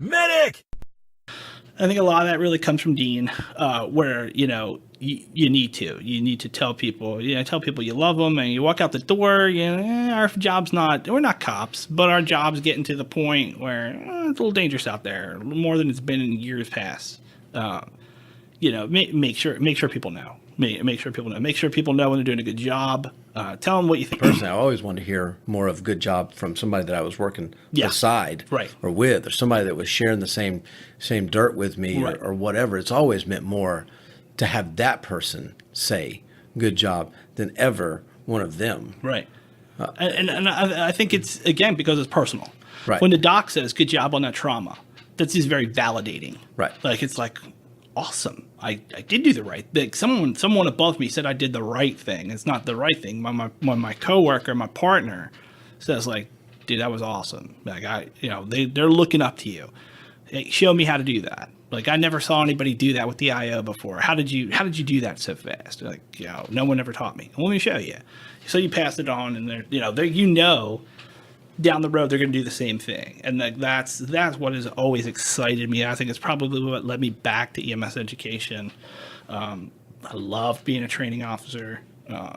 Medic! I think a lot of that really comes from Dean, where, you need to tell people, you love them, and you walk out the door, our job's we're not cops, but our job's getting to the point where it's a little dangerous out there, more than it's been in years past. Make sure people know. Make sure people know when they're doing a good job. Tell them what you think. Personally, I always wanted to hear more of good job from somebody that I was working beside, right, or with, or somebody that was sharing the same dirt with me, right, or whatever. It's always meant more to have that person say good job than ever one of them. Right. And I think it's, again, because it's personal. Right. When the doc says good job on that trauma, that's just very validating. Right. Like, it's like, awesome. I did do the right thing. Someone above me said I did the right thing. It's not the right thing. When my coworker, my partner says, like, dude, that was awesome. Like, they're looking up to you. Hey, show me how to do that. Like, I never saw anybody do that with the IO before. How did you do that so fast? Like, no one ever taught me. Let me show you. So you pass it on, and down the road they're going to do the same thing, and that's what has always excited me. I think it's probably what led me back to EMS education. I loved being a training officer, and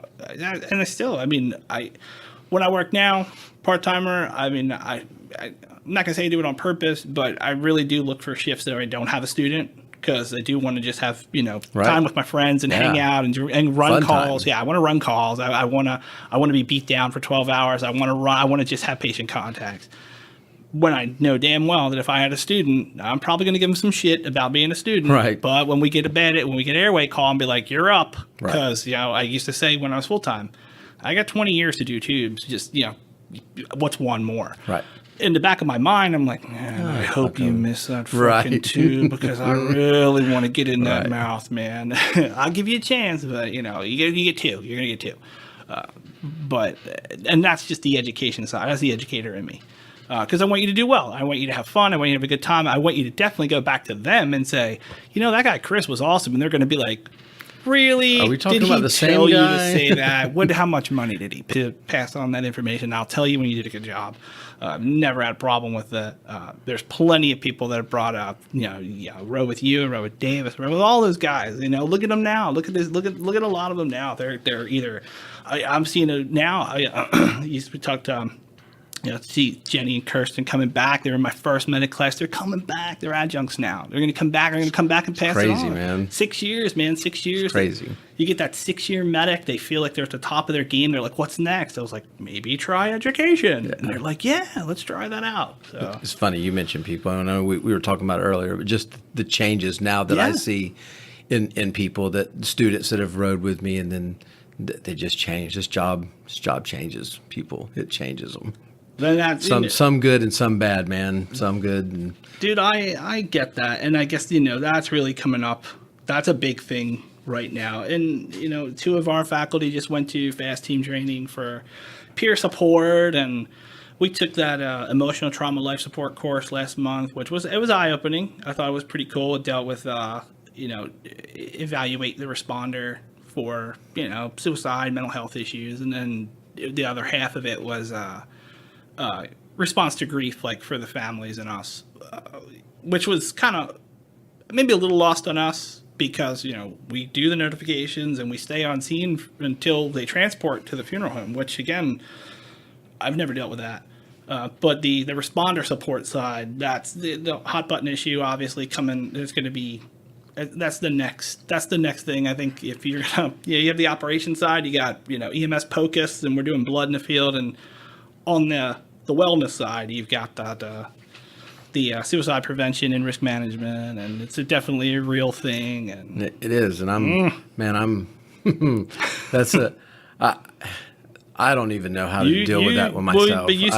I still. When I work now, part timer. I'm not gonna say I do it on purpose, but I really do look for shifts that I don't have a student, because I do want to just have time with my friends and hang out and run Fun calls. time. Yeah, I want to run calls. I want to be beat down for 12 hours. I want to run. I want to just have patient contacts. When I know damn well that if I had a student, I'm probably going to give them some shit about being a student. Right. But when we get airway call and be like, you're up, Right. because I used to say when I was full time, I got 20 years to do tubes. Just what's one more? Right. In the back of my mind, I'm like, man, I hope you miss that fucking Right. tube, because I really want to get in that Right. mouth, man. I'll give you a chance, but you get two. You're gonna get two. And that's just the education side. That's the educator in me, because I want you to do well. I want you to have fun. I want you to have a good time. I want you to definitely go back to them and say, that guy Chris was awesome, and they're going to be like, really? Are we talking did about he the same tell you guy? to say that? How much money did he pass on that information? I'll tell you when you did a good job. Never had a problem with that. There's plenty of people that have brought up, row with you, row with Davis, row with all those guys. Look at them now. Look at this. Look at a lot of them now. They're either. I'm seeing it now. I used to talk to. See Jenny and Kirsten coming back. They were in my first medic class. They're coming back. They're adjuncts now. They're going to come back. They're going to come back and pass Crazy, it on. man. 6 years, man. 6 years. Crazy. You get that 6-year medic. They feel like they're at the top of their game. They're like, what's next? I was like, maybe try education. And they're like, yeah, let's try that out. So It's funny you mentioned people. I know we were talking about it earlier, but just the changes now that I see in people, that students that have rode with me, and then they just change. This job changes people. It changes them. then that's Some good and some bad, man. Some good. And dude, I get that, and I guess that's really coming up. That's a big thing right now. And 2 of our faculty just went to fast team training for peer support, and we took that emotional trauma life support course last month, which was eye opening. I thought it was pretty cool. It dealt with evaluate the responder for suicide, mental health issues, and then the other half of it was response to grief, like for the families and us, which was kind of maybe a little lost on us, because we do the notifications and we stay on scene until they transport to the funeral home, which again, I've never dealt with that. But the responder support side, that's the hot button issue. Obviously, coming. There's going to be. That's the next thing. I think if you're gonna, you have the operation side, you got EMS POCUS, and we're doing blood in the field, and on the wellness side, you've got the suicide prevention and risk management, and it's definitely a real thing. And it is, and I'm that's I don't even know how to deal with that with myself. But you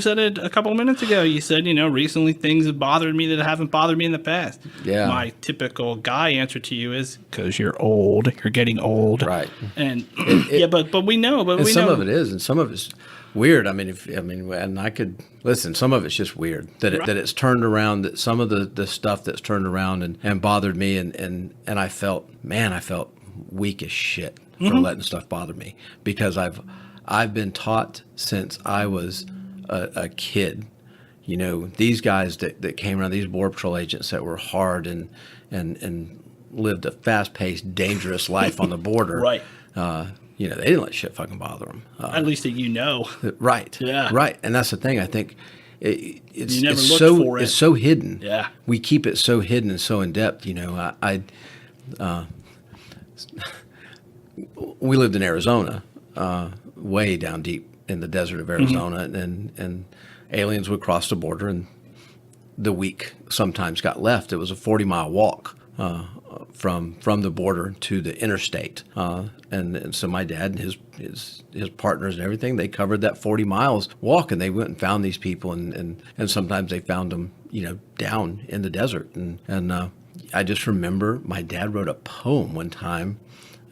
said it a couple of minutes ago. You said, recently things have bothered me that haven't bothered me in the past. Yeah. My typical guy answer to you is, because you're old. You're getting old. Right. And but we know. But some of it is, and some of it's weird. And I could listen. Some of it's just weird that it's turned around. That some of the stuff that's turned around and bothered me, and I felt weak as shit for letting stuff bother me, because I've been taught since I was a kid, you know, these guys that came around, these Border Patrol agents that were hard and lived a fast-paced, dangerous life on the border. Right. You know, they didn't let shit fucking bother them. At least that you know. Right. Yeah. Right. And that's the thing. I think it's You never it's looked so for it. it's so hidden. Yeah. We keep it so hidden and so in depth. You know, we lived in Arizona, way down deep in the desert of Arizona, and aliens would cross the border, and the week sometimes got left. It was a 40-mile walk from the border to the interstate, and so my dad and his partners and everything, they covered that 40 miles walk, and they went and found these people, and sometimes they found them, you know, down in the desert, and I just remember my dad wrote a poem one time.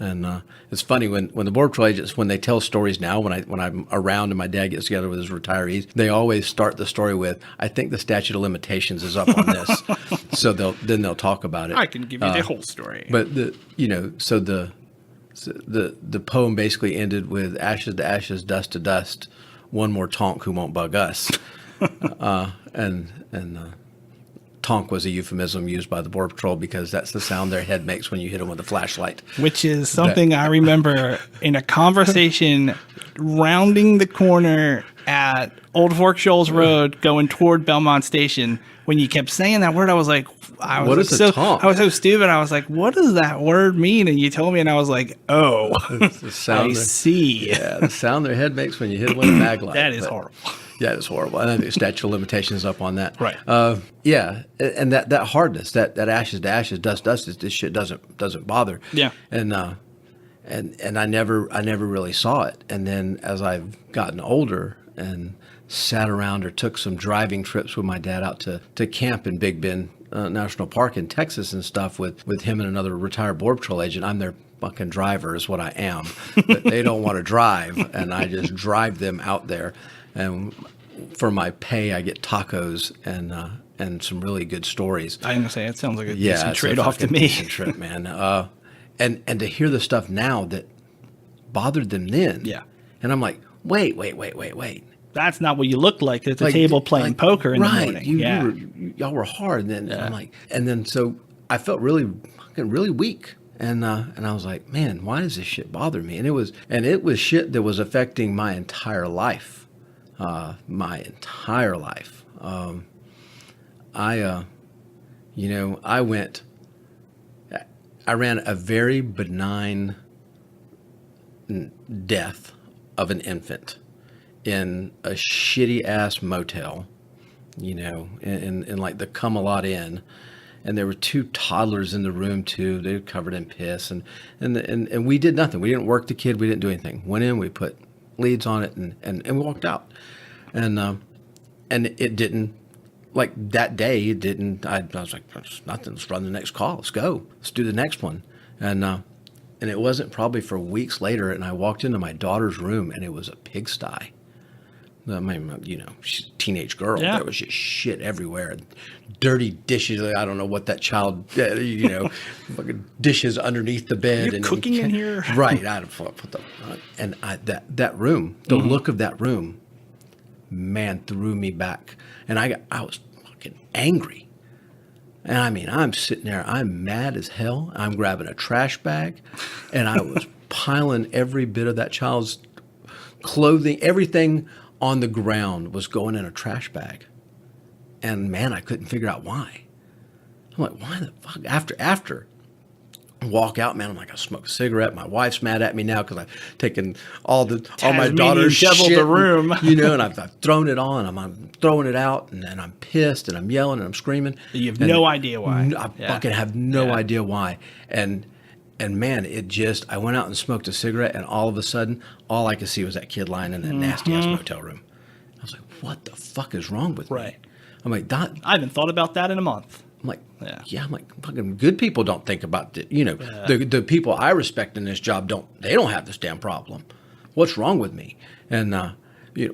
And it's funny when the Border Patrol agents, when they tell stories now, when I'm around and my dad gets together with his retirees, they always start the story with, "I think the statute of limitations is up on this," so they'll talk about it. I can give you the whole story. But the poem basically ended with "ashes to ashes, dust to dust, one more tonk who won't bug us," and tonk was a euphemism used by the Border Patrol because that's the sound their head makes when you hit them with a flashlight. Which is something I remember in a conversation rounding the corner at Old Fork Shoals Road going toward Belmont Station. When you kept saying that word, I was like, What is a tonk? I was so stupid. I was like, what does that word mean? And you told me, and I was like, oh, The sound I see. Yeah, the sound their head makes when you hit them with a mag light. That is horrible. Yeah, it's horrible. And I think statute of limitations up on that. Right. Yeah, and that hardness, that ashes to ashes, dust to dust, this shit doesn't bother. Yeah. And I never really saw it. And then as I've gotten older and sat around or took some driving trips with my dad out to camp in Big Bend National Park in Texas and stuff with him and another retired Border Patrol agent, I'm their fucking driver is what I am. But they don't want to drive, and I just drive them out there. And for my pay, I get tacos and some really good stories. I'm gonna say it sounds like a Yeah, decent it's trade-off a to fucking me. decent trip, man. And to hear the stuff now that bothered them then. Yeah. And I'm like, wait. That's not what you looked like at the table playing poker in the morning. Y'all were hard. And then I'm like, so I felt really weak. And I was like, man, why does this shit bother me? And it was shit that was affecting my entire life. I ran a very benign death of an infant in a shitty ass motel, you know, in like the Camelot Inn. And there were two toddlers in the room too. They were covered in piss, and we did nothing. We didn't work the kid. We didn't do anything. Went in, we put leads on it, and we walked out. And it didn't, like that day. It didn't. I was like, there's nothing. Let's run the next call. Let's go. Let's do the next one. And it wasn't probably for weeks later. And I walked into my daughter's room, and it was a pigsty. I mean, you know, she's a teenage girl. Yeah. There was just shit everywhere. Dirty dishes. I don't know what that child, you know, fucking dishes underneath the bed. You're cooking in here? Right. And that room, the look of that room, man, threw me back. And I was fucking angry. And I mean, I'm sitting there, I'm mad as hell. I'm grabbing a trash bag, and I was piling every bit of that child's clothing, everything on the ground was going in a trash bag. And man, I couldn't figure out why. I'm like, why the fuck? After walk out, man, I'm like, I smoke a cigarette. My wife's mad at me now because I've taken all my daughter's shit, the room. you know, and I've thrown it on. I'm throwing it out, and I'm pissed, and I'm yelling, and I'm screaming. You have no idea why. I fucking have no idea why. And man, I went out and smoked a cigarette, and all of a sudden, all I could see was that kid lying in that nasty ass motel room. I was like, what the fuck is wrong with me? I'm like, I haven't thought about that in a month. I'm like, I'm like, fucking good people don't think about it. You know, the people I respect in this job they don't have this damn problem. What's wrong with me? And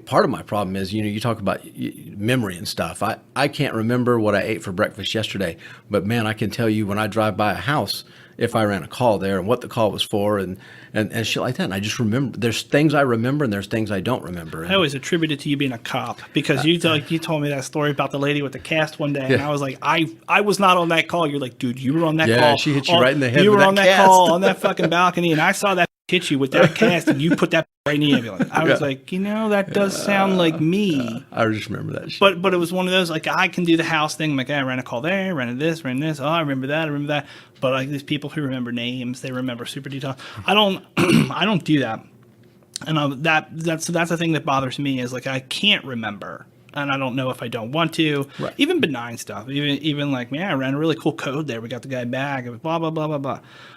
part of my problem is, you talk about memory and stuff. I can't remember what I ate for breakfast yesterday, but man, I can tell you when I drive by a house, if I ran a call there and what the call was for and shit like that. And I just remember, there's things I remember and there's things I don't remember. I always attribute it to you being a cop because you told me that story about the lady with the cast one day, and I was like, I was not on that call. You're like, dude, you were on that call. Yeah, she hit you right in the head. You with were on that cast. call on that fucking balcony, and I saw that hit you with that cast, and you put that right in the ambulance. I was like, that does sound like me. I just remember that shit. But it was one of those, like, I can do the house thing. I'm like, I ran a call there, ran this. Oh, I remember that. But like these people who remember names, they remember super detail. I don't I don't do that. And that's the thing that bothers me is like I can't remember. And I don't know if I don't want to. Right. Even benign stuff. Even like, man, I ran a really cool code there. We got the guy back. It was blah, blah, blah, blah,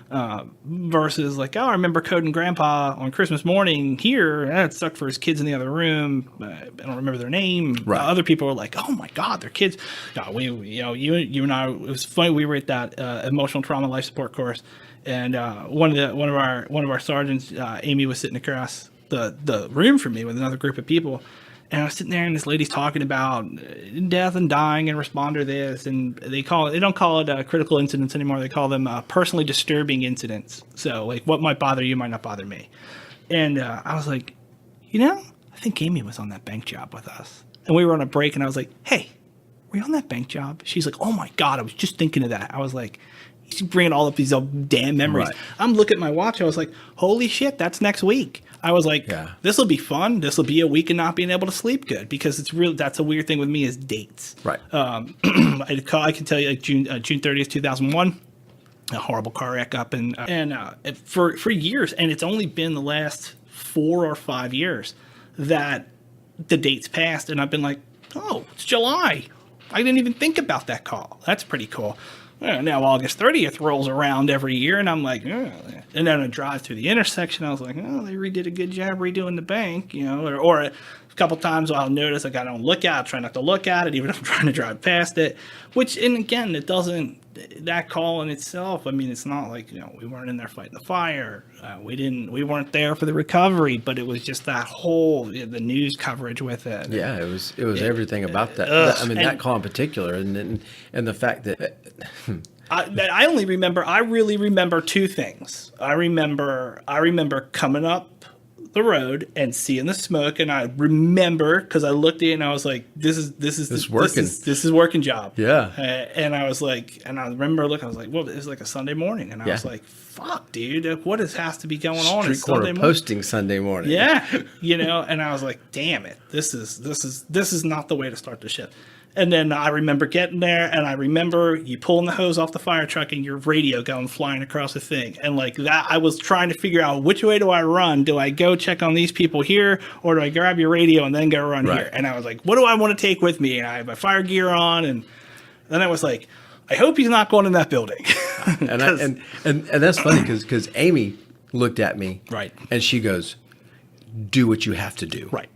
blah. Versus like, I remember coding Grandpa on Christmas morning here. It sucked for his kids in the other room. I don't remember their name. Right. Other people were like, oh my God, their kids. No, you and I, it was funny. We were at that emotional trauma life support course. And one of our sergeants, Amy, was sitting across the room from me with another group of people. And I was sitting there, and this lady's talking about death and dying and responder this, and they don't call it critical incidents anymore. They call them personally disturbing incidents. So, like, what might bother you might not bother me. And I was like, I think Amy was on that bank job with us. And we were on a break, and I was like, hey, were you on that bank job? She's like, oh my God, I was just thinking of that. I was like, he's bringing all up these damn memories. Right. I'm looking at my watch. I was like, holy shit, that's next week. I was like, This will be fun. This will be a week of not being able to sleep good because that's a weird thing with me is dates. Right. I can tell you like June 30th, 2001, a horrible car wreck up and for years. And it's only been the last 4 or 5 years that the dates passed. And I've been like, oh, it's July. I didn't even think about that call. That's pretty cool. Now August 30th rolls around every year, and I'm like, and then I drive through the intersection. I was like, oh, they redid a good job redoing the bank, or a couple times I'll notice like I don't look at it, try not to look at it, even if I'm trying to drive past it. And again, it doesn't. That call in itself, I mean, it's not like we weren't in there fighting the fire. We weren't there for the recovery, but it was just that whole the news coverage with it. Yeah, it was everything about that. That call in particular, and the fact that I really remember 2 things. I remember coming up the road and seeing the smoke, and I remember because I looked at it and I was like, "This is working job." Yeah, and I was like, and I remember looking, I was like, "Well, it was like a Sunday morning," and I was like, "Fuck, dude, what has to be going on?" Street corner posting Sunday morning. Yeah, and I was like, "Damn it, this is not the way to start the shift." And then I remember getting there, and I remember you pulling the hose off the fire truck and your radio going flying across the thing. And like that, I was trying to figure out which way do I run? Do I go check on these people here, or do I grab your radio and then go run here? And I was like, what do I want to take with me? And I have my fire gear on, and then I was like, I hope he's not going in that building. and that's funny because Amy looked at me, and she goes, "Do what you have to do." Right.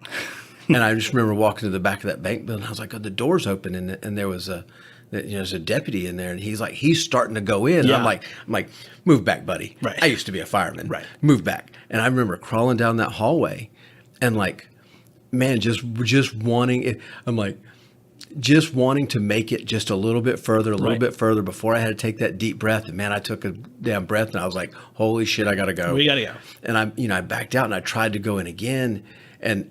And I just remember walking to the back of that bank building. I was like, oh, the door's open, and there was there's a deputy in there, and he's starting to go in. Yeah. And I'm like, move back, buddy. Right. I used to be a fireman. Right. Move back. And I remember crawling down that hallway, and like, man, just wanting it. I'm like, just wanting to make it just a little bit further before I had to take that deep breath. And man, I took a damn breath, and I was like, holy shit, I gotta go. We gotta go. And I backed out, and I tried to go in again, and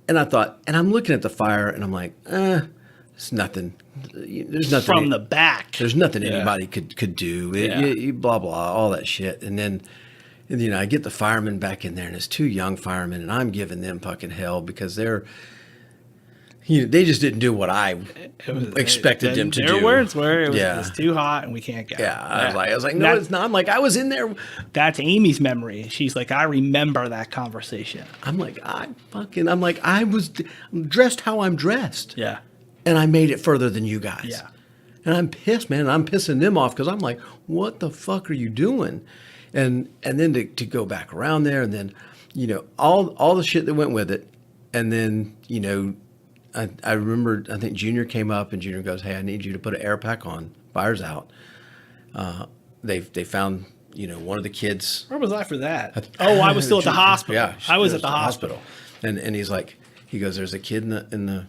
I thought, and I'm looking at the fire, and I'm like, it's nothing. There's nothing from the back. There's nothing anybody could do. Blah blah, all that shit. And then, I get the firemen back in there, and it's 2 young firemen, and I'm giving them fucking hell because they're, they just didn't do what I expected them to do. Their words were, it's too hot and we can't go. Yeah, I was like, no, it's not. I'm like, I was in there. That's Amy's memory. She's like, I remember that conversation. I'm like, I was dressed how I'm dressed. Yeah. And I made it further than you guys. Yeah. And I'm pissed, man. I'm pissing them off because I'm like, what the fuck are you doing? And then to go back around there, and then, all the shit that went with it. And then, I remember, I think Junior came up, and Junior goes, hey, I need you to put an air pack on. Fire's out. They found, one of the kids. Where was I for that? I was still at the hospital. Yeah. I was at the hospital. And he's like, He goes, there's a kid in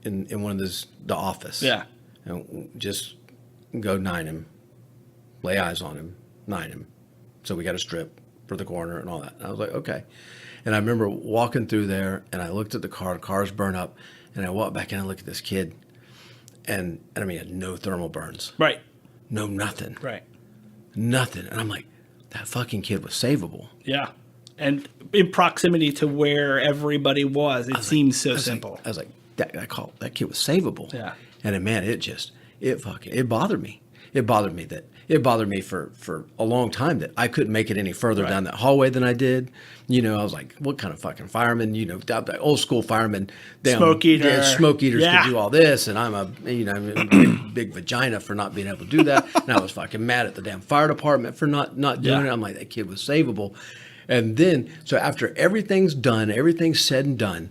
one of the office. Yeah. And just go 9 him, lay eyes on him, 9 him. So we got a strip for the corner and all that. And I was like, okay. And I remember walking through there, and I looked at the car's burned up, and I walked back in and I looked at this kid, and I mean, had no thermal burns. Right. No, nothing. Right. Nothing. And I'm like, that fucking kid was savable. Yeah. And in proximity to where everybody was, it seems so simple. I was like, that kid was savable. Yeah. And then, man, it bothered me. It bothered me for a long time that I couldn't make it any further down that hallway than I did. You know, I was like, what kind of fucking fireman? You know, the old school fireman. Smoke eater. Yeah, smoke eaters could do all this. And I'm a big vagina for not being able to do that. And I was fucking mad at the damn fire department for not doing it. I'm like, that kid was savable. And then, so after everything's done, everything's said and done,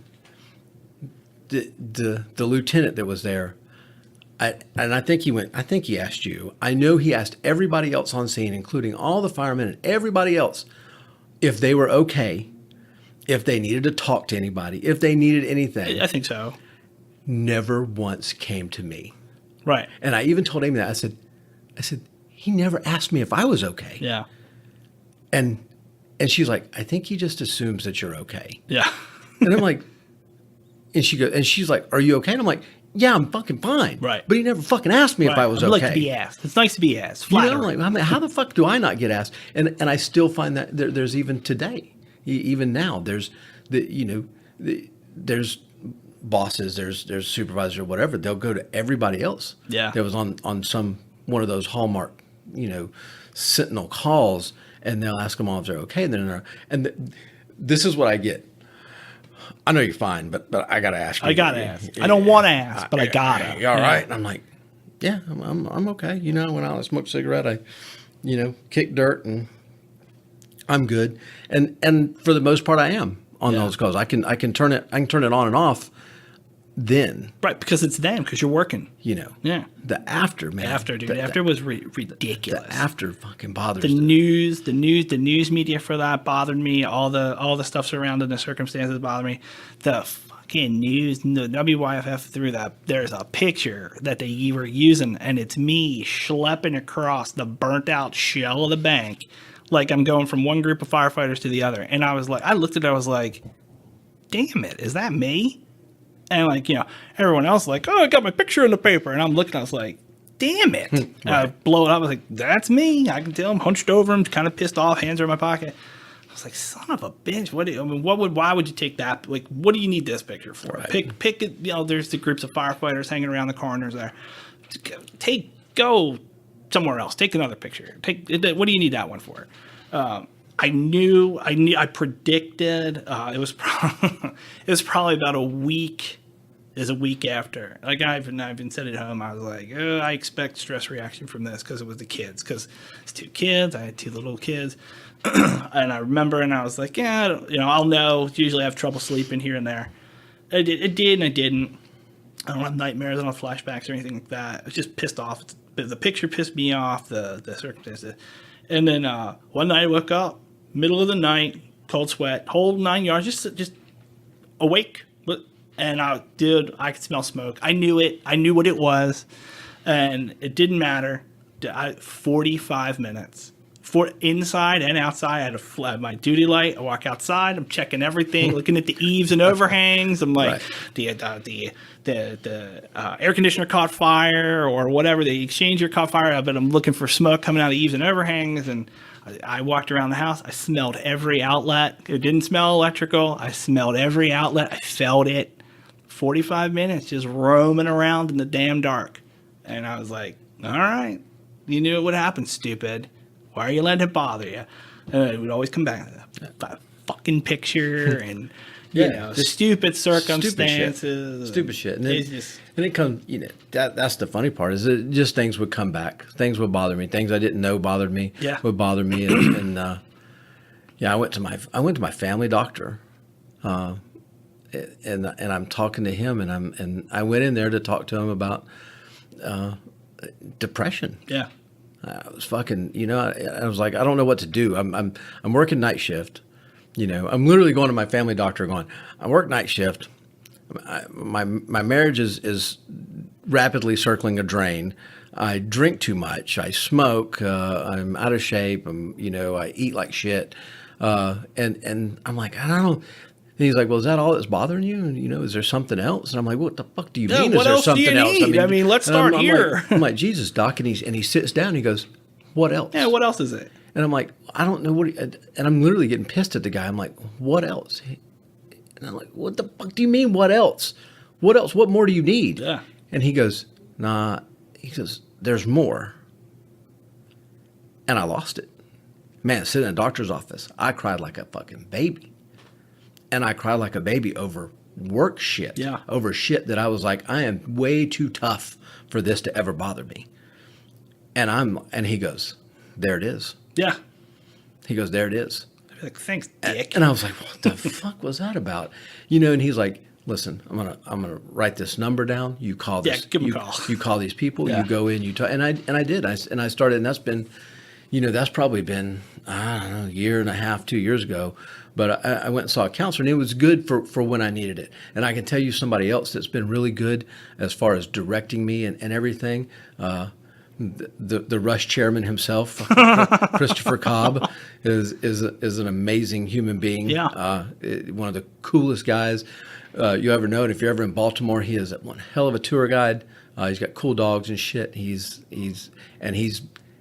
the lieutenant that was there, I think he asked you. I know he asked everybody else on scene, including all the firemen and everybody else, if they were okay, if they needed to talk to anybody, if they needed anything. I think so. Never once came to me. Right. And I even told him that. I said, he never asked me if I was okay. Yeah. And she's like, I think he just assumes that you're okay. Yeah. And I'm like, and she's like, are you okay? And I'm like, yeah, I'm fucking fine. Right. But he never fucking asked me if I was okay. I like to be asked. It's nice to be asked. You know, like, I mean, how the fuck do I not get asked? And I still find that there's even today, even now, there's there's bosses, there's supervisors or whatever. They'll go to everybody else. Yeah. That was on one of those Hallmark, Sentinel calls, and they'll ask them all if they're okay. And this is what I get. I know you're fine, but I gotta ask you. I gotta ask. I don't want to ask, but I gotta. You all right? And I'm like, yeah, I'm okay. You know, when I smoke a cigarette, I, kick dirt, and I'm good. And for the most part, I am on those calls. I can turn it on and off. Then right, because it's them, because you're working. Yeah. The after, man. After was ridiculous. The after fucking bothers the news media for that bothered me. All the stuff surrounding the circumstances bothered me. The fucking news, the WYFF threw that. There's a picture that they were using, and it's me schlepping across the burnt out shell of the bank, like I'm going from one group of firefighters to the other. And I looked at it, I was like, damn it, is that me? And everyone else oh, I got my picture in the paper. And I'm looking, I was like, damn it. Right. I blow it up. I was like, that's me. I can tell him, hunched over him, kind of pissed off, hands are in my pocket. I was like, son of a bitch. Why would you take that? What do you need this picture for? Right. Pick it. There's the groups of firefighters hanging around the corners there. Go somewhere else. Take another picture. What do you need that one for? I predicted, it was probably about a week after. I've been sitting at home. I was like, I expect stress reaction from this because it was the kids. Because it's 2 kids. I had 2 little kids. And I remember, and I was like, yeah, I'll know. Usually I have trouble sleeping here and there. It did and I didn't. I don't have nightmares. I don't have flashbacks or anything like that. I was just pissed off. The picture pissed me off, the circumstances. And then one night I woke up, middle of the night, cold sweat, whole 9 yards, just awake. And I could smell smoke. I knew it. I knew what it was. And it didn't matter. 45 minutes. For inside and outside, I had my duty light. I walk outside. I'm checking everything, looking at the eaves and overhangs. I'm like, the air conditioner caught fire or whatever. The exchanger caught fire. But I'm looking for smoke coming out of the eaves and overhangs. And I walked around the house. I smelled every outlet. It didn't smell electrical. I smelled every outlet. I felt it. 45 minutes just roaming around in the damn dark. And I was like, all right, you knew it would happen, stupid. Why are you letting it bother you? And it would always come back to that fucking picture and, stupid circumstances. Stupid shit. And it comes, that's the funny part is that just things would come back. Things would bother me. Things I didn't know bothered me. Yeah. Would bother me. And I went to my family doctor. And I'm talking to him, and I went in there to talk to him about depression. Yeah, I was fucking, I was like, I don't know what to do. I'm working night shift. I'm literally going to my family doctor, going, I work night shift. my marriage is rapidly circling a drain. I drink too much. I smoke. I'm out of shape. I eat like shit. And I'm like, I don't know. And he's like, well, is that all that's bothering you? And, is there something else? And I'm like, what the fuck do you mean? What Is there else do something you else? need? I mean, let's start here. I'm like, Jesus, Doc. And he sits down and he goes, what else? Yeah, what else is it? And I'm like, I don't know and I'm literally getting pissed at the guy. I'm like, what else? And I'm like, what the fuck do you mean, what else? What else? What more do you need? Yeah. And he goes, nah. He goes, there's more. And I lost it. Man, sitting in a doctor's office, I cried like a fucking baby. And I cried like a baby over work shit. Yeah. Over shit that I was like, I am way too tough for this to ever bother me. And he goes, there it is. Yeah. He goes, there it is. I'd be like, thanks, dick. And I was like, what the fuck was that about? And he's like, listen, I'm gonna write this number down. You call this. Yeah, give him a call. You call these people. Yeah. You go in. You talk. And I did. I started. And that's been, that's probably been, I don't know, a year and a half, 2 years ago. But I went and saw a counselor, and it was good for when I needed it. And I can tell you somebody else that's been really good as far as directing me and everything. The Rush chairman himself, Christopher Cobb, is an amazing human being. Yeah. One of the coolest guys you ever know. And if you're ever in Baltimore, he is one hell of a tour guide. He's got cool dogs and shit.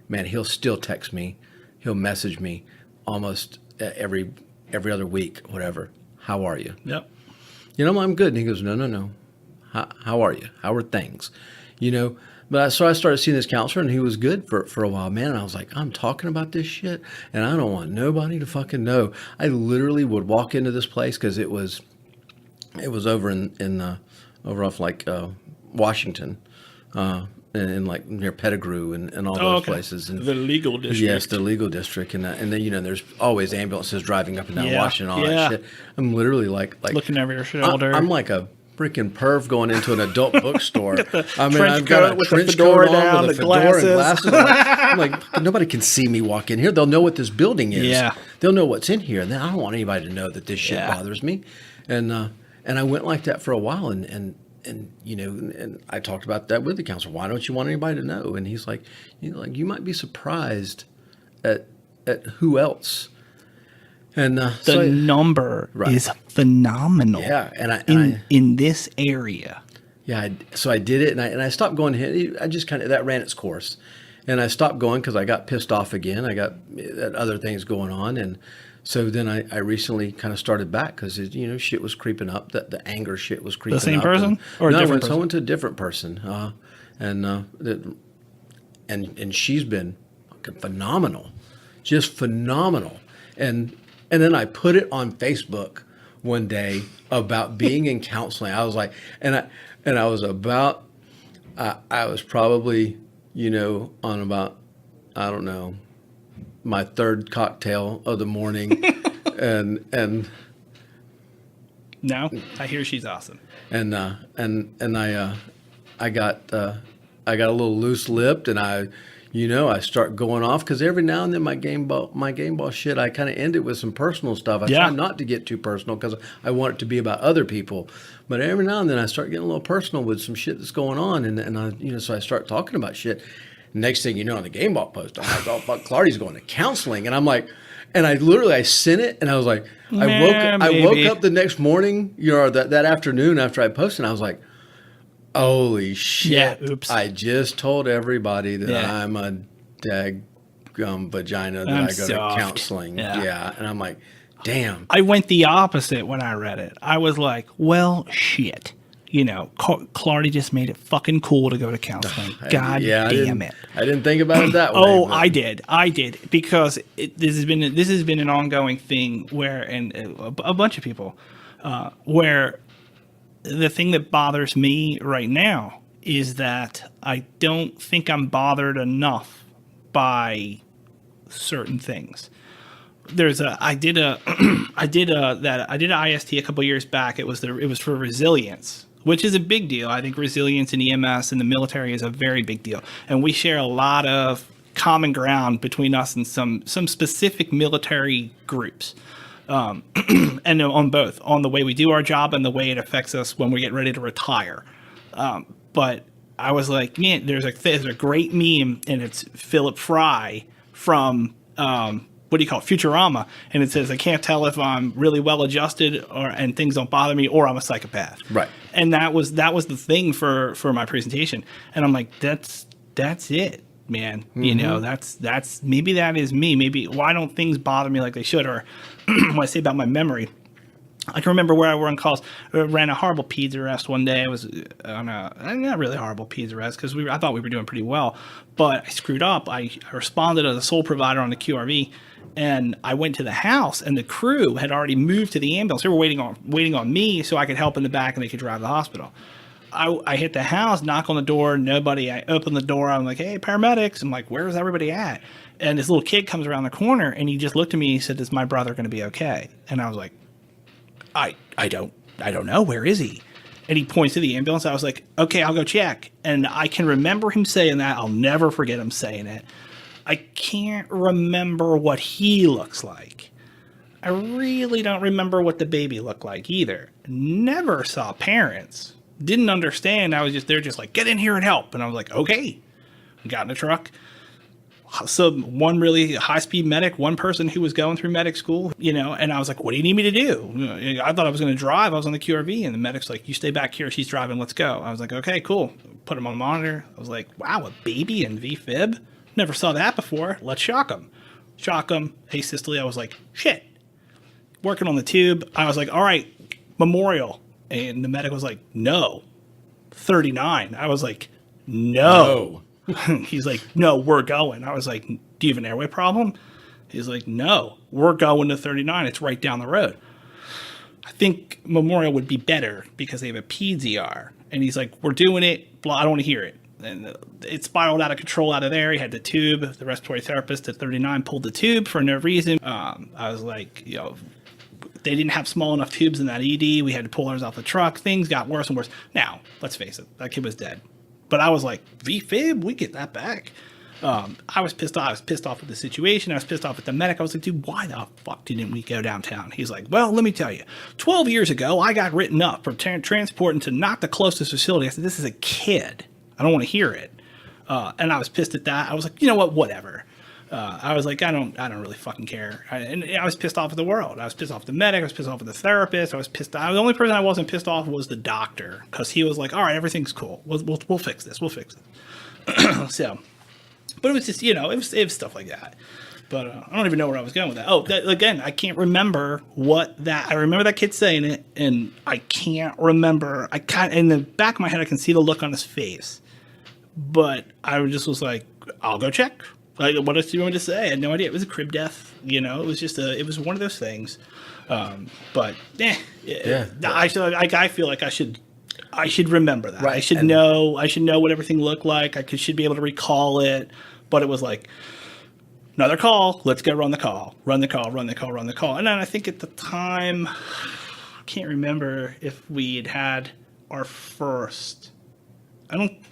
Man, he'll still text me. He'll message me almost every other week, whatever. How are you? Yep. I'm good. And he goes, no. How are you? How are things? But so I started seeing this counselor, and he was good for a while, man. And I was like, I'm talking about this shit, and I don't want nobody to fucking know. I literally would walk into this place because it was over over off like Washington, and like near Pettigrew and all those places. And the legal district. Yes, the legal district, and then there's always ambulances driving up and down Washington, all that shit. I'm literally like looking over your shoulder. I'm like a freaking perv going into an adult bookstore. I've got a trench coat on with a fedora down, and glasses. I'm like, nobody can see me walk in here. They'll know what this building is. Yeah. They'll know what's in here. And then I don't want anybody to know that this shit bothers me. And I went like that for a while, and I talked about that with the counselor. Why don't you want anybody to know? And he's like, you might be surprised at who else. And the number is phenomenal. Yeah, in this area. Yeah, so I did it, and I stopped going. I just that ran its course, and I stopped going because I got pissed off again. I got other things going on, and so then I recently kind of started back because shit was creeping up. The anger shit was creeping up. The same person or a different person? I went to a different person, and she's been fucking phenomenal, just phenomenal, and then I put it on Facebook one day about being in counseling. I was like, I was probably, on about, I don't know, my third cocktail of the morning, and now I hear she's awesome. And I got a little loose lipped, and I start going off because every now and then my game ball shit, I kind of end it with some personal stuff. I try not to get too personal because I want it to be about other people. But every now and then I start getting a little personal with some shit that's going on, and I so I start talking about shit. Next thing you know, on the game ball post, I'm like, oh fuck, Clardy's going to counseling, and I'm like, and I sent it, and I was like, I woke up the next morning, that afternoon after I posted, and I was like, holy shit. Yeah, oops. I just told everybody that I'm a daggum vagina that I go to counseling. Yeah. And I'm like, damn. I went the opposite when I read it. I was like, well, shit. Clardy just made it fucking cool to go to counseling. God damn it. I didn't think about it that way. Oh, I did because this has been an ongoing thing where, and a bunch of people, where the thing that bothers me right now is that I don't think I'm bothered enough by certain things. I did an IST a couple years back. It was for resilience, which is a big deal. I think resilience in EMS and the military is a very big deal, and we share a lot of common ground between us and some specific military groups. And on both, on the way we do our job and the way it affects us when we get ready to retire. But I was like, man, there's a great meme, and it's Philip Fry from what do you call it, Futurama, and it says, I can't tell if I'm really well adjusted and things don't bother me, or I'm a psychopath. Right. And that was the thing for my presentation, and I'm like, that's it, man. You know, that's maybe that is me. Maybe why don't things bother me like they should? Or when I say about my memory, I can remember where I were on calls. I ran a horrible peds arrest one day. I was on not really horrible peds arrest because I thought we were doing pretty well, but I screwed up. I responded as a sole provider on the QRV, and I went to the house, and the crew had already moved to the ambulance. They were waiting on me so I could help in the back and they could drive to the hospital. I hit the house, knock on the door, nobody. I open the door. I'm like, hey, paramedics. I'm like, where's everybody at? And this little kid comes around the corner, and he just looked at me. He said, is my brother going to be okay? And I was like, I don't know. Where is he? And he points to the ambulance. I was like, okay, I'll go check. And I can remember him saying that. I'll never forget him saying it. I can't remember what he looks like. I really don't remember what the baby looked like either. Never saw parents. Didn't understand. They're just like, get in here and help. And I was like, okay. Got in the truck. So one really high-speed medic, one person who was going through medic school, and I was like, what do you need me to do? I thought I was going to drive. I was on the QRV, and the medic's like, you stay back here. She's driving. Let's go. I was like, okay, cool. Put him on the monitor. I was like, wow, a baby in V-fib? Never saw that before. Let's shock him. Shock him. Asystole. I was like, shit. Working on the tube. I was like, all right, memorial. And the medic was like, no. 39. I was like, no. He's like, no, we're going. I was like, do you have an airway problem? He's like, no, we're going to 39. It's right down the road. I think Memorial would be better because they have a peds ER. And he's like, we're doing it. Blah, I don't want to hear it. And it spiraled out of control out of there. He had the tube. The respiratory therapist at 39 pulled the tube for no reason. I was like, they didn't have small enough tubes in that ED. We had to pull ours off the truck. Things got worse and worse. Now, let's face it, that kid was dead. But I was like, V-fib, we get that back. I was pissed off. I was pissed off with the situation. I was pissed off with the medic. I was like, dude, why the fuck didn't we go downtown? He's like, well, let me tell you. 12 years ago, I got written up for transporting to not the closest facility. I said, this is a kid. I don't want to hear it. And I was pissed at that. I was like, you know what? Whatever. I was like, I don't really fucking care. And I was pissed off at the world. I was pissed off at the medic. I was pissed off at the therapist. I was pissed off. The only person I wasn't pissed off was the doctor, because he was like, all right, everything's cool. We'll fix this. We'll fix it. So, but it was just, it was stuff like that. But I don't even know where I was going with that. Oh, again, I can't remember I remember that kid saying it, and I can't remember. In the back of my head, I can see the look on his face. But I just was like, I'll go check. Like, what else do you want me to say? I had no idea. It was a crib death. It was just it was one of those things. But yeah. I feel like I should remember that. Right. I should know what everything looked like. Should be able to recall it. But it was like, another call. Let's go run the call. Run the call. And then I think at the time, I can't remember if we had our first.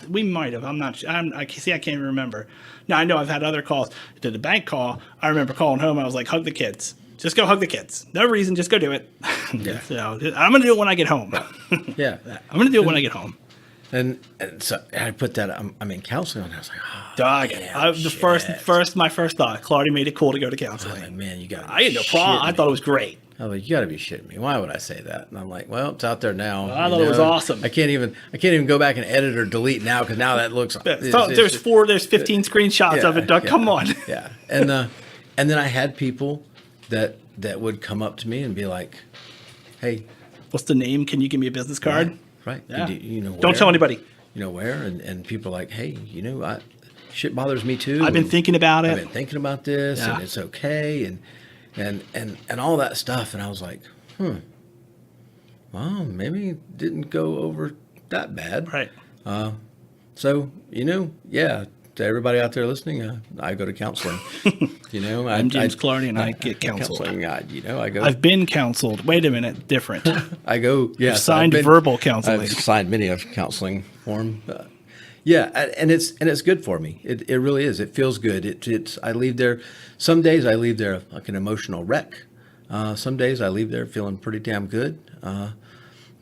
We might have. I'm not. I can't even remember. Now, I know I've had other calls. Did the bank call. I remember calling home. I was like, hug the kids. Just go hug the kids. No reason. Just go do it. Yeah. So I'm going to do it when I get home. Yeah. I'm going to do it when I get home. And so I put that, I'm in counseling, and I was like, my first thought, Clardy made it cool to go to counseling. Like, man, you got. I had no problem. I thought it was great. I was like, you got to be shitting me. Why would I say that? And I'm like, well, it's out there now. I thought it was awesome. I can't even go back and edit or delete now, because now that looks. There's 15 screenshots of it. Doug, come on. Yeah, and then I had people that would come up to me and be like, hey, what's the name? Can you give me a business card? Right. Yeah. Where? Don't tell anybody. Where? And people are like, hey, shit bothers me too. I've been thinking about it. I've been thinking about this, and it's okay, and all that stuff. And I was like, well, maybe it didn't go over that bad. Right. So, to everybody out there listening, I go to counseling. I'm James Clardy, and I get counseled. I go. I've been counseled. Wait a minute, different. I go. Yeah, I've signed verbal counseling. I've signed many of counseling form. And it's good for me. It really is. It feels good. I leave there. Some days I leave there like an emotional wreck. Some days I leave there feeling pretty damn good.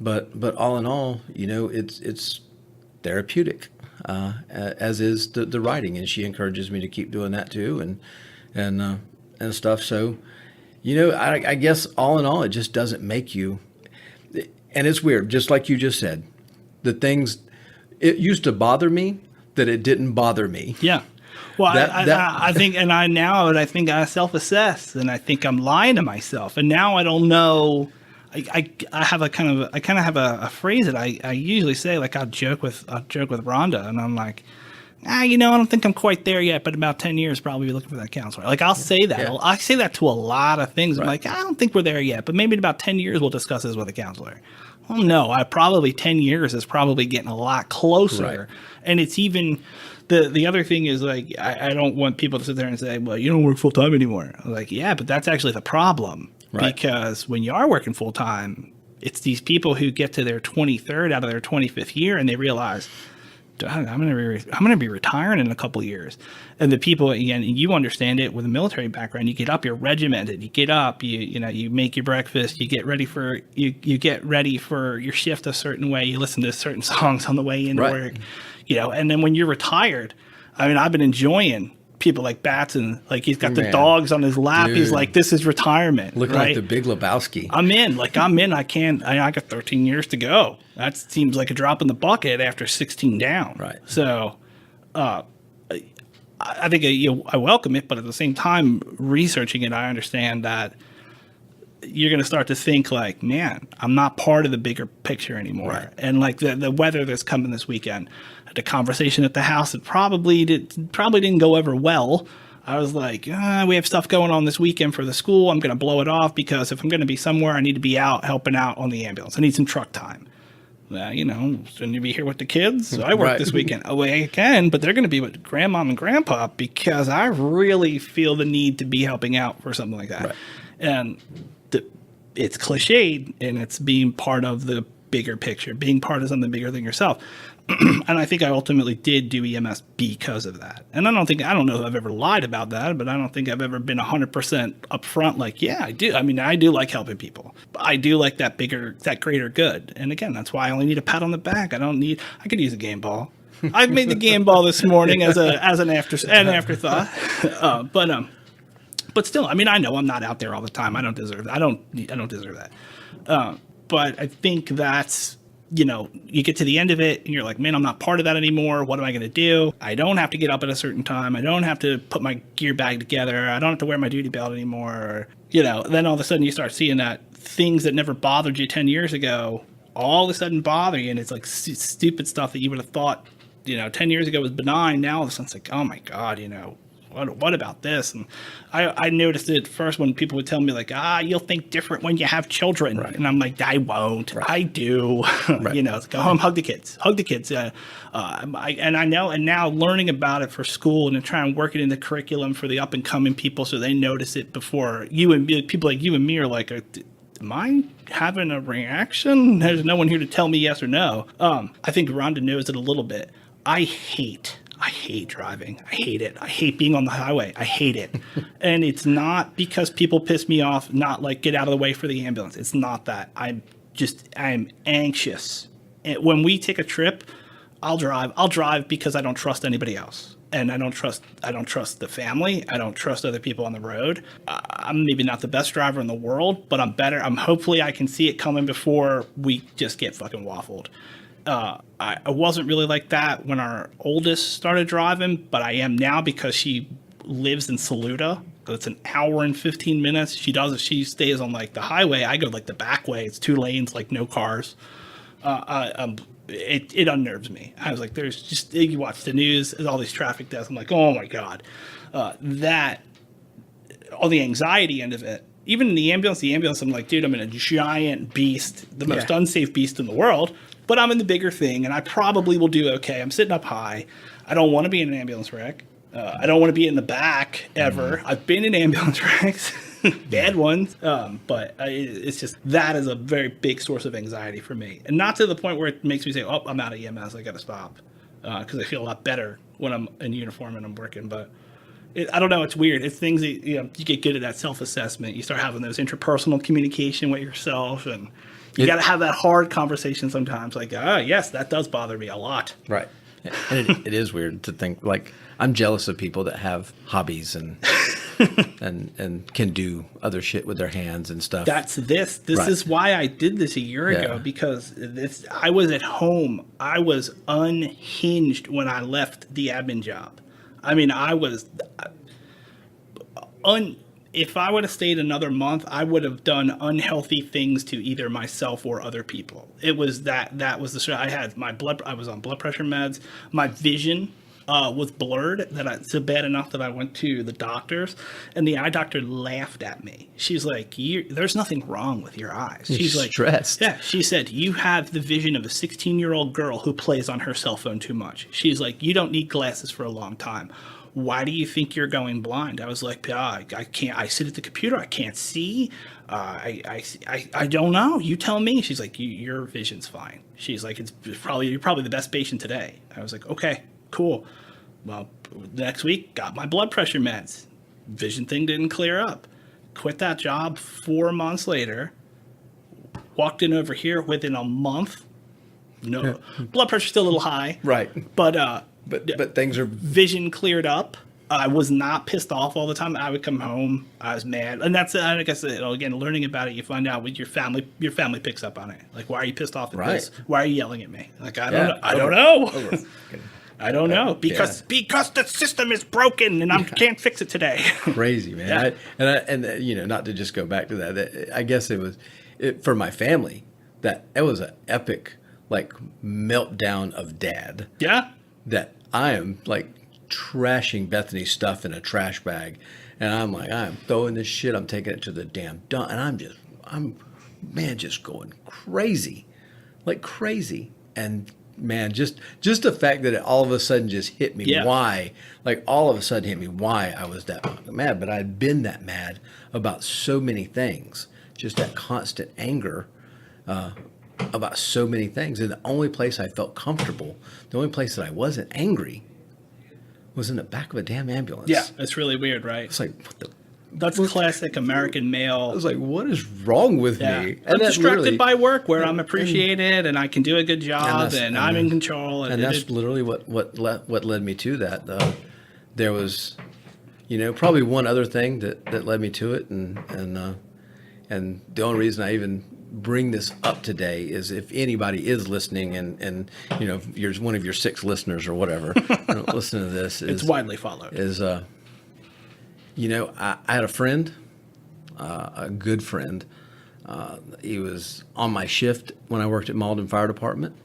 But all in all, it's therapeutic, as is the writing, and she encourages me to keep doing that too, and stuff. So, I guess all in all, it just doesn't make you. And it's weird, just like you just said, the things it used to bother me that it didn't bother me. Yeah. Well, I think, and I think I self-assess, and I think I'm lying to myself, and now I don't know. I have a kind of have a phrase that I usually say, like I'll joke with Rhonda, and I'm like, I don't think I'm quite there yet, but about 10 years probably be looking for that counselor. Like I'll say that. Yeah. I say that to a lot of things. Right. I'm like, I don't think we're there yet, but maybe in about 10 years we'll discuss this with a counselor. Well, no, 10 years is probably getting a lot closer. Right. And it's even the other thing is, like, I don't want people to sit there and say, well, you don't work full time anymore. I'm like, yeah, but that's actually the problem. Right. Because when you are working full time, it's these people who get to their 23rd out of their 25th year and they realize, I'm going to be retiring in a couple of years. And the people, again, you understand it with a military background. You get up, you're regimented. You get up, you make your breakfast. You get ready for your shift a certain way. You listen to certain songs on the way into work. And then when you're retired, I mean, I've been enjoying people like Batson, like he's got the dogs on his lap. Dude. He's like, this is retirement. Looking right? like the Big Lebowski. I'm in. I got 13 years to go. That seems like a drop in the bucket after 16 down. Right. So, I think I welcome it, but at the same time, researching it, I understand that you're going to start to think like, man, I'm not part of the bigger picture anymore. Right. And like the weather that's coming this weekend, I had a conversation at the house that probably didn't go over well. I was like, we have stuff going on this weekend for the school. I'm going to blow it off because if I'm going to be somewhere, I need to be out helping out on the ambulance. I need some truck time. Shouldn't you be here with the kids? So I work Right. this weekend. Oh, I can, but they're going to be with grandmom and grandpa because I really feel the need to be helping out for something like that. Right. And it's cliched, and it's being part of the bigger picture, being part of something bigger than yourself. And I think I ultimately did do EMS because of that. And I don't know if I've ever lied about that, but I don't think I've ever been 100% upfront. Like, yeah, I do. I mean, I do like helping people. I do like that greater good. And again, that's why I only need a pat on the back. I could use a game ball. I've made the game ball this morning as an afterthought. But still, I mean, I know I'm not out there all the time. I don't deserve that. I don't deserve that. But I think that's, you get to the end of it and you're like, man, I'm not part of that anymore. What am I going to do? I don't have to get up at a certain time. I don't have to put my gear bag together. I don't have to wear my duty belt anymore. Or, then all of a sudden you start seeing that things that never bothered you 10 years ago, all of a sudden bother you. And it's like stupid stuff that you would have thought, 10 years ago was benign. Now all of a sudden it's like, oh my God, what about this? And I noticed it first when people would tell me like, you'll think different when you have children. Right. And I'm like, I won't. Right. I do. Right. Go home, hug the kids. And I know, and now learning about it for school and then trying to work it in the curriculum for the up and coming people so they notice it before people like you and me are like, am I having a reaction? There's no one here to tell me yes or no. I think Rhonda knows it a little bit. I hate driving. I hate it. I hate being on the highway. I hate it. And it's not because people piss me off, not like get out of the way for the ambulance. It's not that. I'm anxious. And when we take a trip, I'll drive because I don't trust anybody else. And I don't trust the family. I don't trust other people on the road. I'm maybe not the best driver in the world, but I'm better. Hopefully I can see it coming before we just get fucking waffled. I wasn't really like that when our oldest started driving, but I am now because she lives in Saluda. It's an hour and 15 minutes. She stays on like the highway. I go like the back way. It's 2 lanes, like no cars. It unnerves me. I was like, you watch the news, there's all these traffic deaths. I'm like, oh my God. All the anxiety end of it. Even in the ambulance, I'm like, dude, I'm in a giant beast, the most unsafe beast in the world. But I'm in the bigger thing, and I probably will do okay. I'm sitting up high. I don't want to be in an ambulance wreck. I don't want to be in the back ever. Mm-hmm. I've been in ambulance wrecks, bad ones. But it's just that is a very big source of anxiety for me. And not to the point where it makes me say, oh, I'm out of EMS. I got to stop. Because I feel a lot better when I'm in uniform and I'm working. But I don't know. It's weird. It's things that, you get good at that self-assessment. You start having those interpersonal communication with yourself, and you got to have that hard conversation sometimes. Like, yes, that does bother me a lot. Right. And it is weird to think, like, I'm jealous of people that have hobbies and and can do other shit with their hands and stuff. This Right. is why I did this a year ago, because I was at home. I was unhinged when I left the admin job. I mean, I was if I would have stayed another month, I would have done unhealthy things to either myself or other people. It was that was the I had I was on blood pressure meds. My vision was blurred, so bad enough that I went to the doctors, and the eye doctor laughed at me. She's like, "There's nothing wrong with your eyes." She's like, stressed. Yeah, she said, "You have the vision of a 16-year-old girl who plays on her cell phone too much." She's like, "You don't need glasses for a long time. Why do you think you're going blind?" I was like, I can't. I sit at the computer. I can't see. I don't know. You tell me. She's like, your vision's fine. She's like, you're probably the best patient today. I was like, okay, cool. Well, next week, got my blood pressure meds. Vision thing didn't clear up. Quit that job 4 months later. Walked in over here within a month. No, blood pressure's still a little high. Right. But things are vision cleared up. I was not pissed off all the time. I would come home. I was mad, and that's like I said. Again, learning about it, you find out with your family. Your family picks up on it. Like, why are you pissed off at this? Why are you yelling at me? Like, I don't know. I don't know because the system is broken and I can't fix it today. Crazy, man. And not to just go back to that. I guess it was for my family that it was an epic like meltdown of dad. Yeah. That I am like trashing Bethany's stuff in a trash bag, and I'm like, I'm throwing this shit. I'm taking it to the damn dump, and I'm just going crazy, like crazy. And man, just the fact that it all of a sudden just hit me why I was that mad. But I'd been that mad about so many things, just that constant anger about so many things. And the only place I felt comfortable, the only place that I wasn't angry was in the back of a damn ambulance. Yeah, that's really weird, right? It's like, what the... That's classic American male. I was like, what is wrong with me? And I'm distracted by work where I'm appreciated and I can do a good job and I'm in control. And that's literally what led me to that. There was, probably one other thing that led me to it. And the only reason I even bring this up today is if anybody is listening and if you're one of your 6 listeners or whatever, listen to this. It's widely followed. I had a friend, a good friend. He was on my shift when I worked at Malden Fire Department.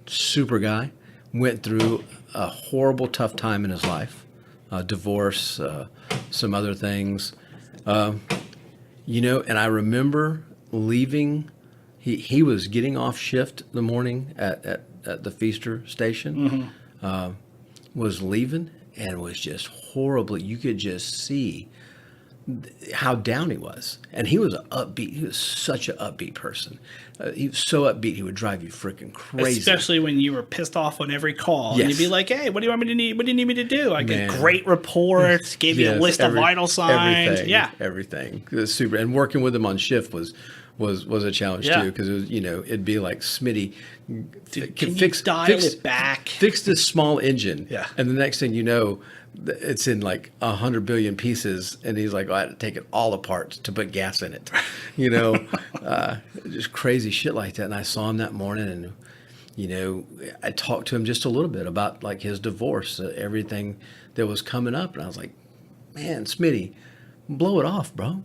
Super guy. Went through a horrible, tough time in his life. Divorce, some other things. And I remember leaving. He was getting off shift the morning at the Feaster station. Was leaving. And was just horribly, you could just see how down he was. And he was such an upbeat person. He was so upbeat, he would drive you freaking crazy. Especially when you were pissed off on every call. Yes. And you'd be like, hey, what do you need me to do? I get great reports, gave you a list of vital signs. Everything. It was super. And working with him on shift was a challenge too, because it'd be like, Smitty, can you dial it back? Fix this small engine. Yeah. And the next thing you know, it's in like 100 billion pieces, and he's like, I had to take it all apart to put gas in it. Just crazy shit like that. And I saw him that morning, and I talked to him just a little bit about like his divorce, everything that was coming up, and I was like, man, Smitty, blow it off, bro.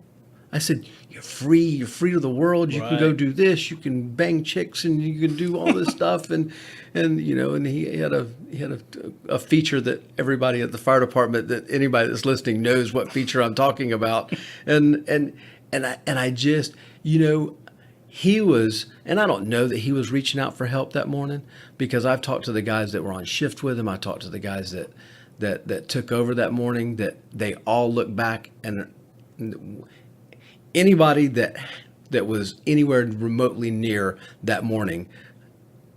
I said, you're free to the world. You can go do this. You can bang chicks and you can do all this stuff. And he had a feature that everybody at the fire department, that anybody that's listening knows what feature I'm talking about. And I just, he was, and I don't know that he was reaching out for help that morning, because I've talked to the guys that were on shift with him. I talked to the guys that took over that morning, that they all look back, and anybody that was anywhere remotely near that morning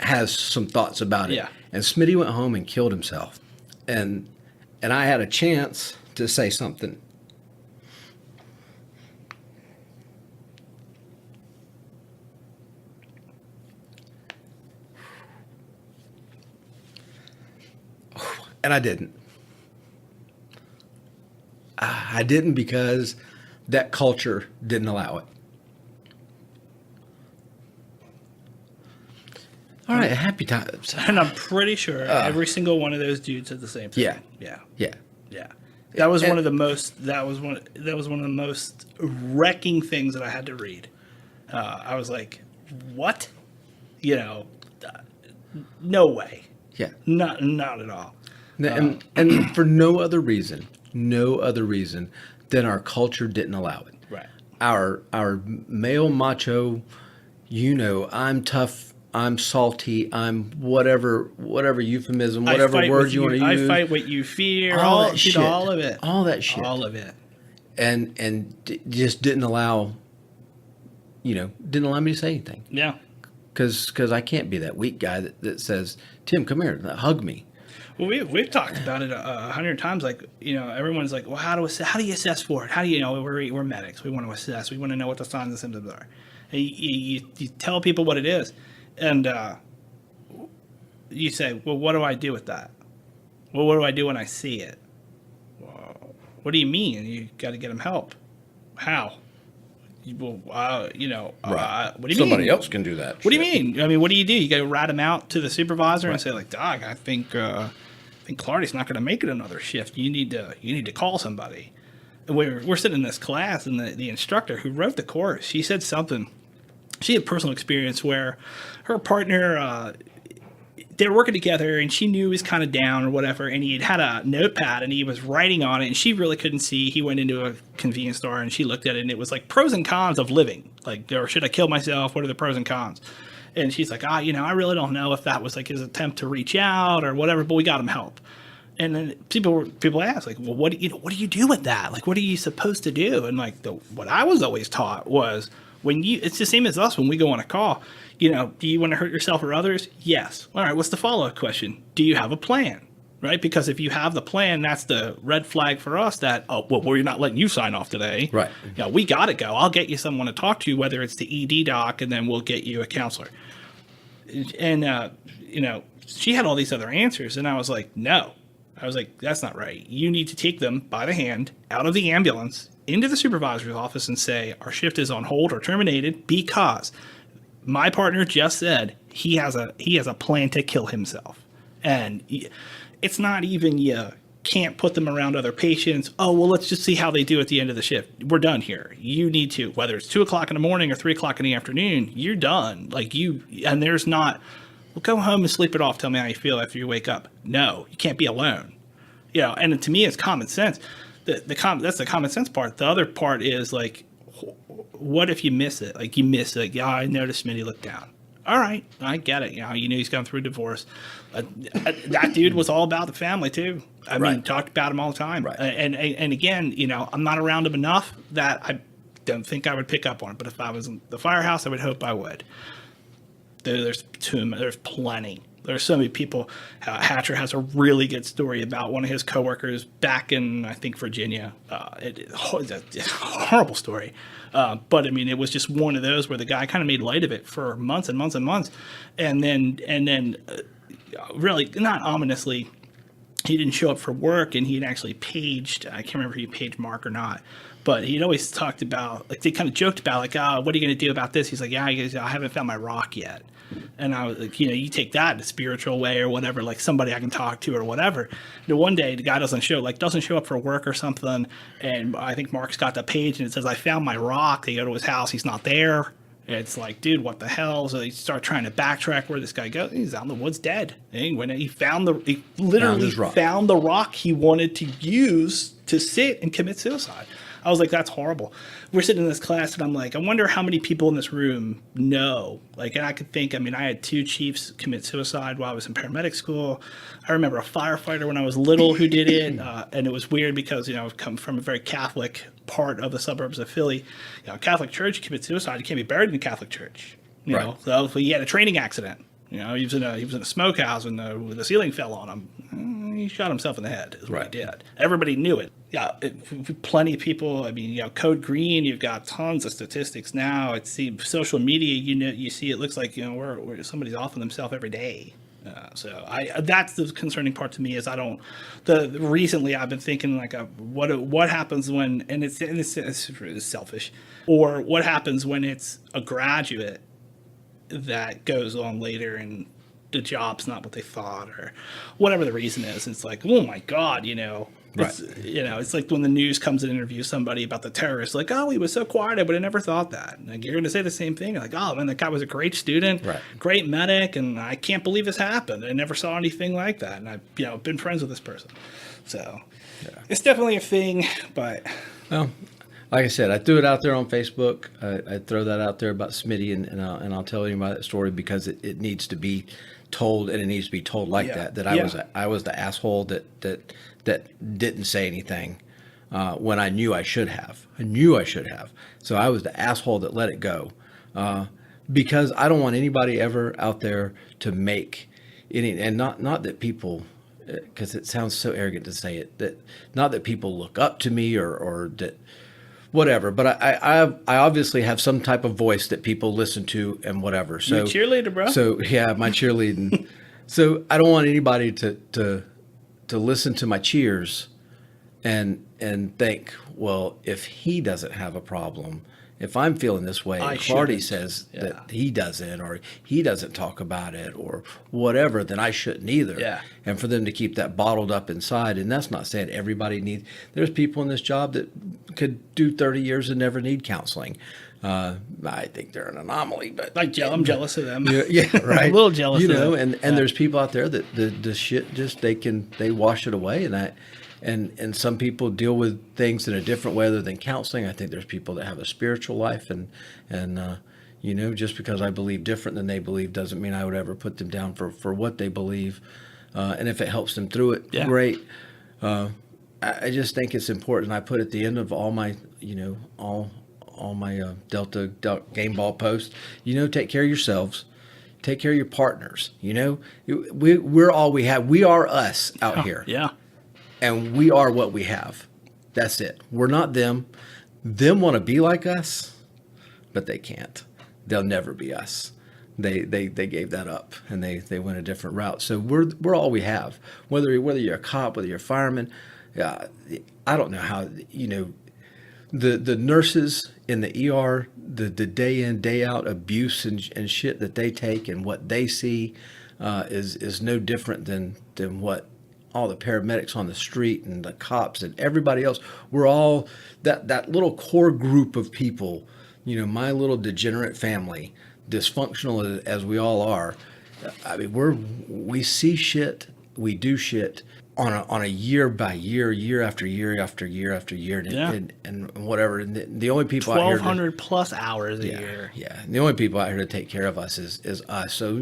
has some thoughts about it. Yeah. And Smitty went home and killed himself. And and I had a chance to say something. And I didn't. I didn't because that culture didn't allow it. All right, happy times. And I'm pretty sure every single one of those dudes said the same thing. Yeah. That was one of the most. That was one of the most wrecking things that I had to read. I was like, "What? No way. Yeah. Not at all." And for no other reason than our culture didn't allow it. Right. Our male macho, I'm tough, I'm salty, I'm whatever euphemism, whatever word you want to use. I fight what you fear. All that shit. All of it. All that shit. All of it. Just didn't allow me to say anything. Yeah. Because I can't be that weak guy that says, Tim, come here, hug me. Well, we've talked about it 100 times. Like, everyone's like, well, how do you assess for it? How do you know? We're medics. We want to assess. We want to know what the signs and symptoms are. And you tell people what it is, and you say, well, what do I do with that? Well, what do I do when I see it? Well, what do you mean? You got to get them help. How? Well, right. What do you mean? Somebody else can do that. What do you mean? I mean, what do? You got to rat him out to the supervisor and say, like, Doc, I think Clardy's not going to make it another shift. You need to call somebody. And we're sitting in this class, and the instructor who wrote the course, she said something. She had personal experience where her partner, they were working together, and she knew he was kind of down or whatever, and he had a notepad, and he was writing on it, and she really couldn't see. He went into a convenience store, and she looked at it, and it was like pros and cons of living. Like, or should I kill myself? What are the pros and cons? And she's like, I really don't know if that was like his attempt to reach out or whatever, but we got him help. And then people ask, like, well, what do you do with that? Like, what are you supposed to do? And like, what I was always taught was it's the same as us when we go on a call. Do you want to hurt yourself or others? Yes. All right. What's the follow-up question? Do you have a plan? Right? Because if you have the plan, that's the red flag for us that, we're not letting you sign off today. Right. We got to go. I'll get you someone to talk to, whether it's the ED doc, and then we'll get you a counselor. And, she had all these other answers, and I was like, no. I was like, that's not right. You need to take them by the hand out of the ambulance into the supervisor's office and say, our shift is on hold or terminated because my partner just said he has a plan to kill himself. And it's not even you can't put them around other patients. Oh, well, let's just see how they do at the end of the shift. We're done here. You need to, whether it's 2 o'clock in the morning or 3 o'clock in the afternoon, you're done. And there's not, well, go home and sleep it off. Tell me how you feel after you wake up. No, you can't be alone. And to me, it's common sense. That's the common sense part. The other part is like, what if you miss it? Like you miss it. Like, I noticed Smitty looked down. All right, I get it. He's going through a divorce. That dude was all about the family too. I mean, talked about him all the time. Right. And again, I'm not around him enough that I don't think I would pick up on it. But if I was in the firehouse, I would hope I would. There's plenty. There's so many people. Hatcher has a really good story about one of his coworkers back in, I think, Virginia. It's a horrible story. But I mean, it was just one of those where the guy kind of made light of it for months and months and months. And then really, not ominously, he didn't show up for work, and he had actually paged, I can't remember if he paged Mark or not, but he'd always talked about, like, they kind of joked about, like, what are you going to do about this? He's like, I haven't found my rock yet. And I was like, you take that in a spiritual way or whatever, like somebody I can talk to or whatever. One day the guy doesn't show up for work or something. And I think Mark's got the page and it says, I found my rock. They go to his house. He's not there. It's like, dude, what the hell? So they start trying to backtrack where this guy goes. He's out in the woods dead. And when he literally found the rock he wanted to use to sit and commit suicide. I was like, that's horrible. We're sitting in this class, and I'm like, I wonder how many people in this room know. Like, and I could think, I mean, I had 2 chiefs commit suicide while I was in paramedic school. I remember a firefighter when I was little who did it, and it was weird because, I've come from a very Catholic part of the suburbs of Philly. Catholic church, you commit suicide, you can't be buried in a Catholic church. You know, so he had a training accident. He was in a smokehouse and the ceiling fell on him. he shot himself in the head is what Right. he did. Everybody knew it. Yeah, plenty of people. I mean, Code Green. You've got tons of statistics now. It's social media. You see, it looks like where somebody's offing themselves every day. So that's the concerning part to me is recently I've been thinking like what happens when, and it's selfish, or what happens when it's a graduate that goes on later and the job's not what they thought or whatever the reason is. It's like, oh my God, Right. it's like when the news comes and interviews somebody about the terrorists, like, oh, he was so quiet, I would have never thought that. And like, you're going to say the same thing. Like, oh, man, that guy was a great student, Right. great medic, and I can't believe this happened. I never saw anything like that. And I've been friends with this person. So it's definitely a thing, but... Well, like I said, I threw it out there on Facebook. I throw that out there about Smitty, and I'll tell you about that story because it needs to be told, and it needs to be told like that. That I was the asshole that didn't say anything when I knew I should have. So I was the asshole that let it go because I don't want anybody ever out there to make any, and not that people, because it sounds so arrogant to say it, that not that people look up to me or that whatever, but I obviously have some type of voice that people listen to and whatever. So you're a cheerleader, bro. So yeah, my cheerleading. So I don't want anybody to listen to my cheers and think, well, if he doesn't have a problem, if I'm feeling this way, and Clardy says that he doesn't, or he doesn't talk about it, or whatever, then I shouldn't either. Yeah. And for them to keep that bottled up inside, and that's not saying everybody needs. There's people in this job that could do 30 years and never need counseling. I think they're an anomaly, but I'm jealous of them. Yeah, right. I'm a little jealous. And there's people out there that the shit just they wash it away, and some people deal with things in a different way other than counseling. I think there's people that have a spiritual life, and just because I believe different than they believe doesn't mean I would ever put them down for what they believe. And if it helps them through it, great. I just think it's important. I put at the end of all my, all my Delta game ball posts, take care of yourselves. Take care of your partners. We're all we have. We are us out here. Yeah. And we are what we have. That's it. We're not them. Them want to be like us, but they can't. They'll never be us. They gave that up, and they went a different route. So we're all we have. Whether you're a cop, whether you're a fireman, I don't know how the nurses in the ER, the day in day out abuse and shit that they take and what they see is no different than what all the paramedics on the street and the cops and everybody else. We're all that little core group of people, my little degenerate family, dysfunctional as we all are. I mean, we see shit, we do shit on a year by year after year after year after year, and whatever. And the only people 1,200 plus hours a year. Yeah. And the only people out here to take care of us is us. So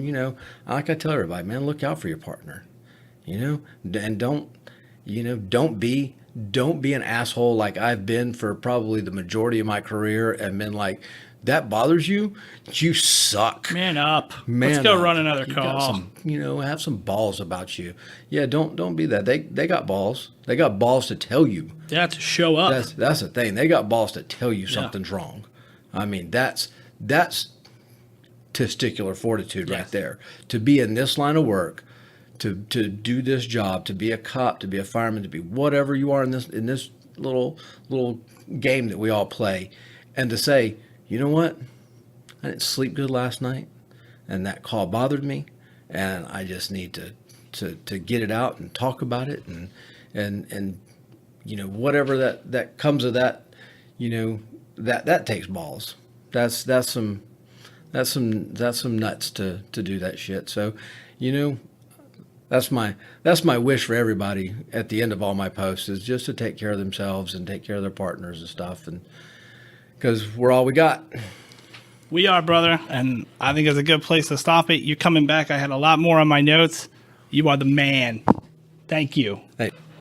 like I tell everybody, man, look out for your partner. And don't be an asshole like I've been for probably the majority of my career and been like, that bothers you? You suck. Man up. Man Let's go up. run another You call. got some, have some balls about you. Yeah, don't be that. They got balls. They got balls to tell you. Yeah, to show up. That's the thing. They got balls to tell you something's wrong. I mean, that's testicular fortitude right there. To be in this line of work, to do this job, to be a cop, to be a fireman, to be whatever you are in this little game that we all play, and to say, you know what, I didn't sleep good last night, and that call bothered me, and I just need to get it out and talk about it, and whatever that comes of that, that takes balls. That's some nuts to do that shit. So, that's my wish for everybody at the end of all my posts is just to take care of themselves and take care of their partners and stuff, and because we're all we got. We are, brother, and I think it's a good place to stop it. You're coming back. I had a lot more on my notes. You are the man. Thank you. Thanks.